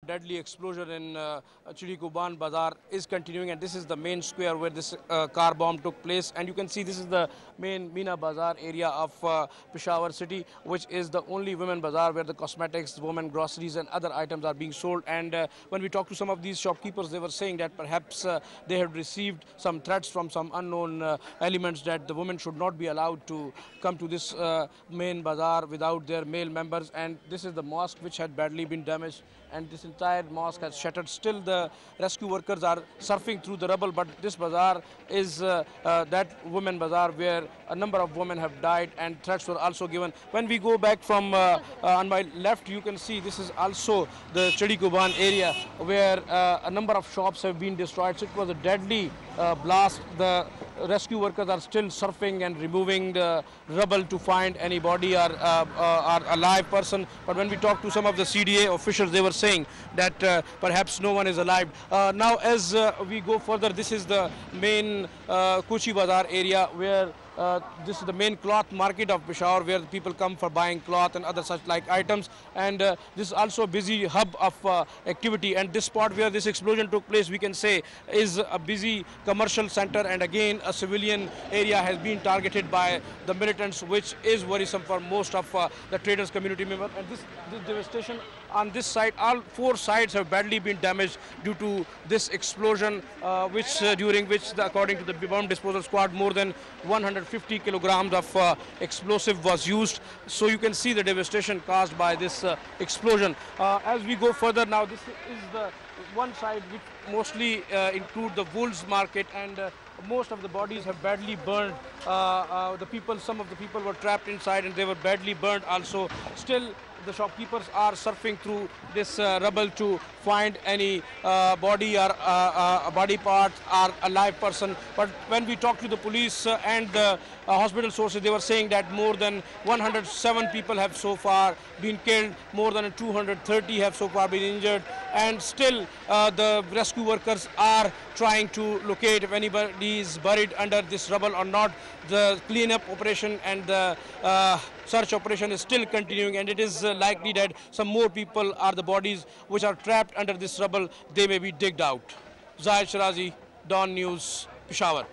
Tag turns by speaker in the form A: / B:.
A: Deadly explosion in Chidi Kuban Bazaar is continuing, and this is the main square where this car bomb took place. And you can see this is the main Meena Bazaar area of Peshawar city, which is the only women bazaar where the cosmetics, women groceries and other items are being sold. And when we talked to some of these shopkeepers, they were saying that perhaps they had received some threats from some unknown elements that the women should not be allowed to come to this main bazaar without their male members. And this is the mosque which had badly been damaged, and this entire mosque has shattered. Still the rescue workers are surfing through the rubble, but this bazaar is that women bazaar where a number of women have died and threats were also given. When we go back from on my left, you can see this is also the Chidi Kuban area where a number of shops have been destroyed. So it was a deadly blast. The rescue workers are still surfing and removing the rubble to find any body or a live person. But when we talk to some of the CDA officials, they were saying that perhaps no one is alive. Now as we go further, this is the main Kuchi Bazaar area where this is the main cloth market of Peshawar, where people come for buying cloth and other such like items. And this is also a busy hub of activity. And this spot where this explosion took place, we can say, is a busy commercial center. And again, a civilian area has been targeted by the militants, which is worrisome for most of the traders community members. And this devastation on this side, all four sides have badly been damaged due to this explosion, during which, according to the bomb disposal squad, more than 150 kilograms of explosive was used. So you can see the devastation caused by this explosion. As we go further now, this is the one side which mostly include the Wolves market, and most of the bodies have badly burned. Some of the people were trapped inside and they were badly burned also. Still, the shopkeepers are surfing through this rubble to find any body or a body part or a live person. But when we talk to the police and the hospital sources, they were saying that more than 107 people have so far been killed, more than 230 have so far been injured, and still the rescue workers are trying to locate if anybody is buried under this rubble or not. The cleanup operation and the search operation is still continuing, and it is likely that some more people are the bodies which are trapped under this rubble. They may be digged out. Zahid Shirazi, Dawn News, Peshawar.